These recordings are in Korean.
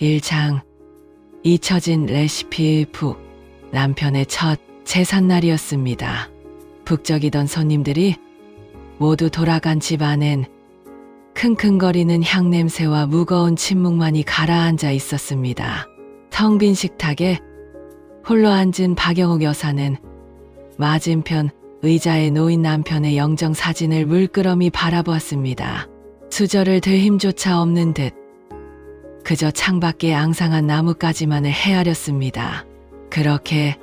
1장 잊혀진 레시피 북. 남편의 첫 제삿날이었습니다. 북적이던 손님들이 모두 돌아간 집 안엔 킁킁거리는 향냄새와 무거운 침묵만이 가라앉아 있었습니다. 텅 빈 식탁에 홀로 앉은 박영옥 여사는 맞은편 의자에 놓인 남편의 영정 사진을 물끄러미 바라보았습니다. 수저를 들 힘조차 없는 듯 그저 창밖에 앙상한 나뭇가지만을 헤아렸습니다. 그렇게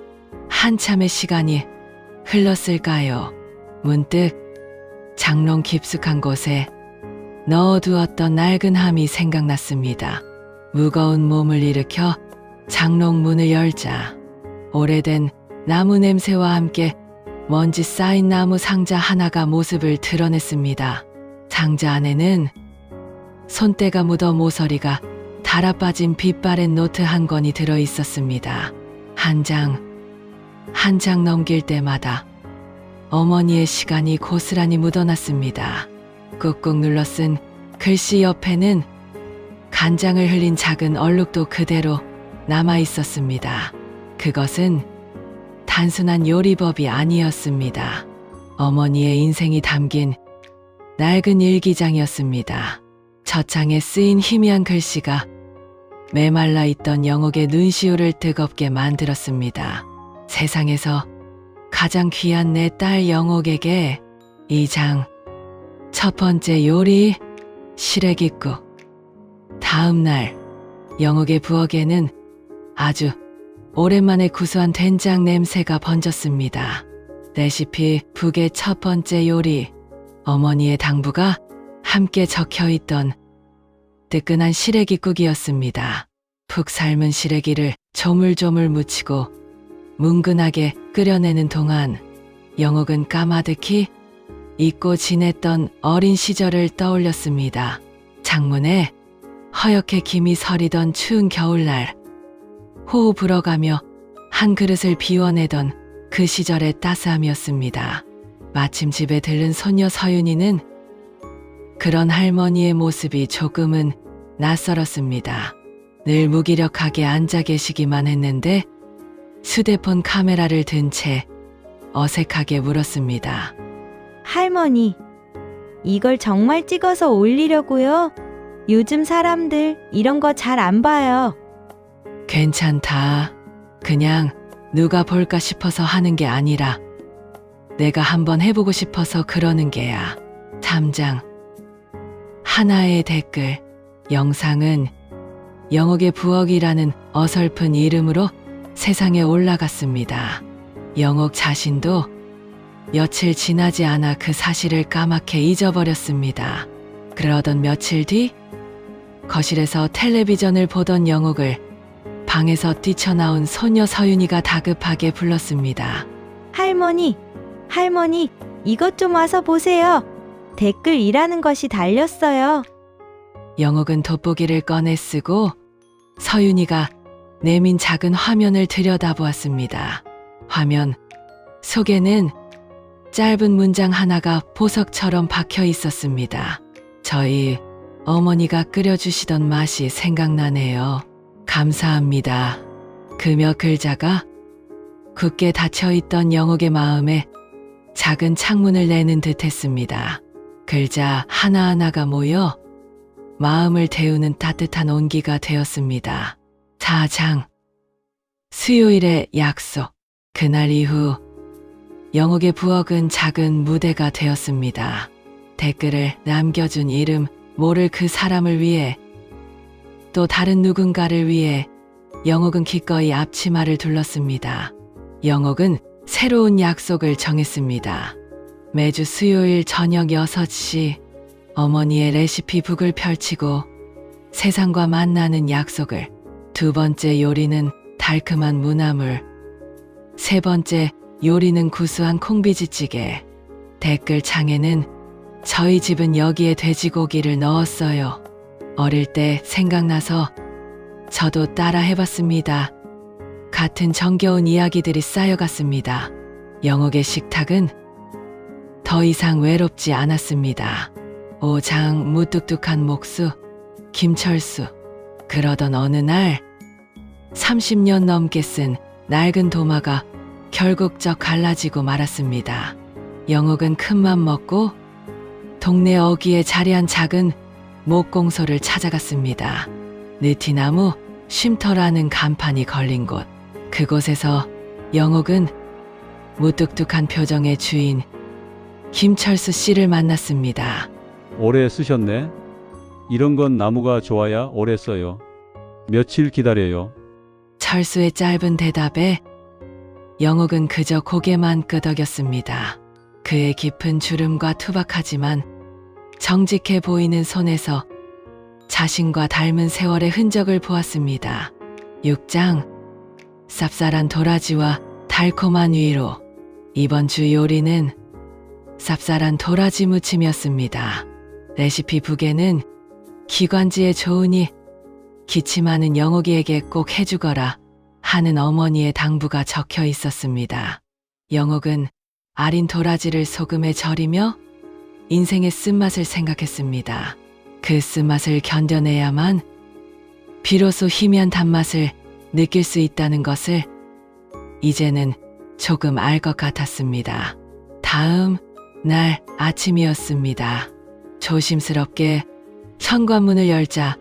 한참의 시간이 흘렀을까요? 문득 장롱 깊숙한 곳에 넣어두었던 낡은 함이 생각났습니다. 무거운 몸을 일으켜 장롱 문을 열자 오래된 나무 냄새와 함께 먼지 쌓인 나무 상자 하나가 모습을 드러냈습니다. 상자 안에는 손때가 묻어 모서리가 달아빠진 빛바랜 노트 한 권이 들어 있었습니다. 한 장 넘길 때마다 어머니의 시간이 고스란히 묻어났습니다. 꾹꾹 눌러 쓴 글씨 옆에는 간장을 흘린 작은 얼룩도 그대로 남아 있었습니다. 그것은 단순한 요리법이 아니었습니다. 어머니의 인생이 담긴 낡은 일기장이었습니다. 첫 장에 쓰인 희미한 글씨가 메말라 있던 영옥의 눈시울을 뜨겁게 만들었습니다. 세상에서 가장 귀한 내 딸 영옥에게 이 장 첫 번째 요리 시래기국. 다음 날 영옥의 부엌에는 아주 오랜만에 구수한 된장 냄새가 번졌습니다. 레시피 북의 첫 번째 요리. 어머니의 당부가 함께 적혀있던 뜨끈한 시래기국이었습니다. 푹 삶은 시래기를 조물조물 무치고 뭉근하게 끓여내는 동안 영옥은 까마득히 잊고 지냈던 어린 시절을 떠올렸습니다. 창문에 허옇게 김이 서리던 추운 겨울날 호호 불어가며 한 그릇을 비워내던 그 시절의 따스함이었습니다. 마침 집에 들른 손녀 서윤이는 그런 할머니의 모습이 조금은 낯설었습니다. 늘 무기력하게 앉아 계시기만 했는데 휴대폰 카메라를 든 채 어색하게 물었습니다. 할머니, 이걸 정말 찍어서 올리려고요? 요즘 사람들 이런 거 잘 안 봐요. 괜찮다. 그냥 누가 볼까 싶어서 하는 게 아니라 내가 한번 해보고 싶어서 그러는 게야. 3장 하나의 댓글. 영상은 영옥의 부엌이라는 어설픈 이름으로 세상에 올라갔습니다. 영옥 자신도 며칠 지나지 않아 그 사실을 까맣게 잊어버렸습니다. 그러던 며칠 뒤 거실에서 텔레비전을 보던 영옥을 방에서 뛰쳐나온 소녀 서윤이가 다급하게 불렀습니다. 할머니, 이것 좀 와서 보세요. 댓글이라는 것이 달렸어요. 영옥은 돋보기를 꺼내 쓰고 서윤이가 내민 작은 화면을 들여다보았습니다. 화면 속에는 짧은 문장 하나가 보석처럼 박혀 있었습니다. 저희 어머니가 끓여주시던 맛이 생각나네요. 감사합니다. 그 몇 글자가 굳게 닫혀있던 영옥의 마음에 작은 창문을 내는 듯했습니다. 글자 하나하나가 모여 마음을 데우는 따뜻한 온기가 되었습니다. 4장 수요일의 약속. 그날 이후 영옥의 부엌은 작은 무대가 되었습니다. 댓글을 남겨준 이름 모를 그 사람을 위해 또 다른 누군가를 위해 영옥은 기꺼이 앞치마를 둘렀습니다. 영옥은 새로운 약속을 정했습니다. 매주 수요일 저녁 6시 어머니의 레시피 북을 펼치고 세상과 만나는 약속을. 두 번째 요리는 달콤한 무나물. 세 번째 요리는 구수한 콩비지찌개. 댓글 창에는 저희 집은 여기에 돼지고기를 넣었어요. 어릴 때 생각나서 저도 따라 해봤습니다. 같은 정겨운 이야기들이 쌓여갔습니다. 영옥의 식탁은 더 이상 외롭지 않았습니다. 5장 무뚝뚝한 목수. 김철수. 그러던 어느 날 30년 넘게 쓴 낡은 도마가 결국 갈라지고 말았습니다. 영옥은 큰맘 먹고 동네 어귀에 자리한 작은 목공소를 찾아갔습니다. 느티나무 쉼터라는 간판이 걸린 곳. 그곳에서 영옥은 무뚝뚝한 표정의 주인 김철수 씨를 만났습니다. 오래 쓰셨네. 이런 건 나무가 좋아야 오래 써요. 며칠 기다려요. 철수의 짧은 대답에 영옥은 그저 고개만 끄덕였습니다. 그의 깊은 주름과 투박하지만 정직해 보이는 손에서 자신과 닮은 세월의 흔적을 보았습니다. 6장 쌉쌀한 도라지와 달콤한 위로. 이번 주 요리는 쌉쌀한 도라지 무침이었습니다. 레시피 북에는 기관지에 좋으니 기침하는 영옥이에게 꼭 해주거라 하는 어머니의 당부가 적혀 있었습니다. 영옥은 아린 도라지를 소금에 절이며 인생의 쓴맛을 생각했습니다. 그 쓴맛을 견뎌내야만 비로소 희미한 단맛을 느낄 수 있다는 것을 이제는 조금 알 것 같았습니다. 다음 날 아침이었습니다. 조심스럽게 현관문을 열자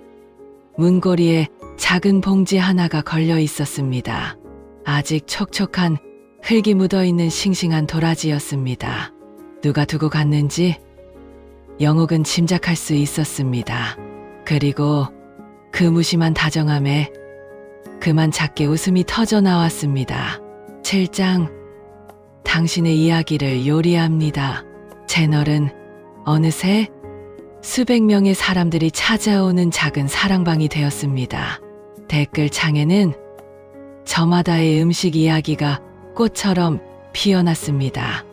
문고리에 작은 봉지 하나가 걸려 있었습니다. 아직 촉촉한 흙이 묻어있는 싱싱한 도라지였습니다. 누가 두고 갔는지 영옥은 짐작할 수 있었습니다. 그리고 그 무심한 다정함에 그만 작게 웃음이 터져 나왔습니다. 7장 당신의 이야기를 요리합니다. 채널은 어느새 수백 명의 사람들이 찾아오는 작은 사랑방이 되었습니다. 댓글창에는 저마다의 음식 이야기가 꽃처럼 피어났습니다.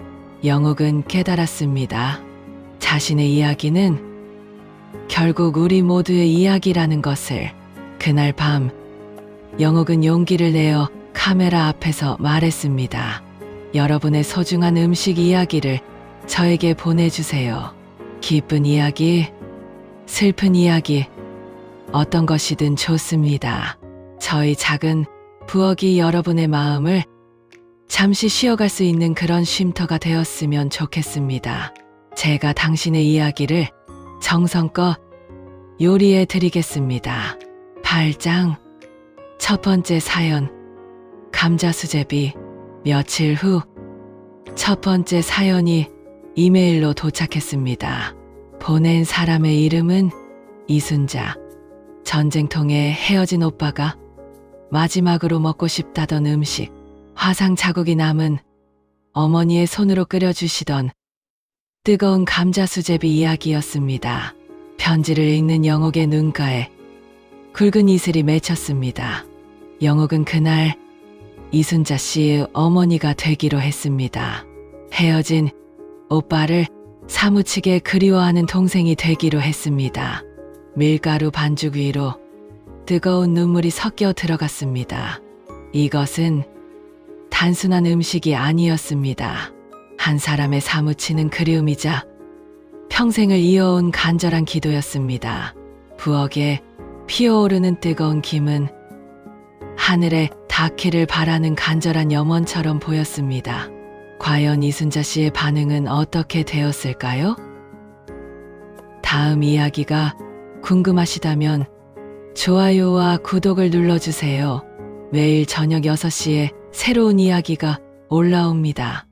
영옥은 깨달았습니다. 자신의 이야기는 결국 우리 모두의 이야기라는 것을. 그날 밤 영옥은 용기를 내어 카메라 앞에서 말했습니다. 여러분의 소중한 음식 이야기를 저에게 보내주세요. 기쁜 이야기, 슬픈 이야기, 어떤 것이든 좋습니다. 저희 작은 부엌이 여러분의 마음을 잠시 쉬어갈 수 있는 그런 쉼터가 되었으면 좋겠습니다. 제가 당신의 이야기를 정성껏 요리해 드리겠습니다. 8장 첫 번째 사연. 감자 수제비. 며칠 후 첫 번째 사연이 이메일로 도착했습니다. 보낸 사람의 이름은 이순자. 전쟁통에 헤어진 오빠가 마지막으로 먹고 싶다던 음식, 화상 자국이 남은 어머니의 손으로 끓여주시던 뜨거운 감자 수제비 이야기였습니다. 편지를 읽는 영옥의 눈가에 굵은 이슬이 맺혔습니다. 영옥은 그날 이순자 씨의 어머니가 되기로 했습니다. 헤어진 오빠를 사무치게 그리워하는 동생이 되기로 했습니다. 밀가루 반죽 위로 뜨거운 눈물이 섞여 들어갔습니다. 이것은 단순한 음식이 아니었습니다. 한 사람의 사무치는 그리움이자 평생을 이어온 간절한 기도였습니다. 부엌에 피어오르는 뜨거운 김은 하늘에 닿기를 바라는 간절한 염원처럼 보였습니다. 과연 이순자 씨의 반응은 어떻게 되었을까요? 다음 이야기가 궁금하시다면 좋아요와 구독을 눌러주세요. 매일 저녁 6시에 새로운 이야기가 올라옵니다.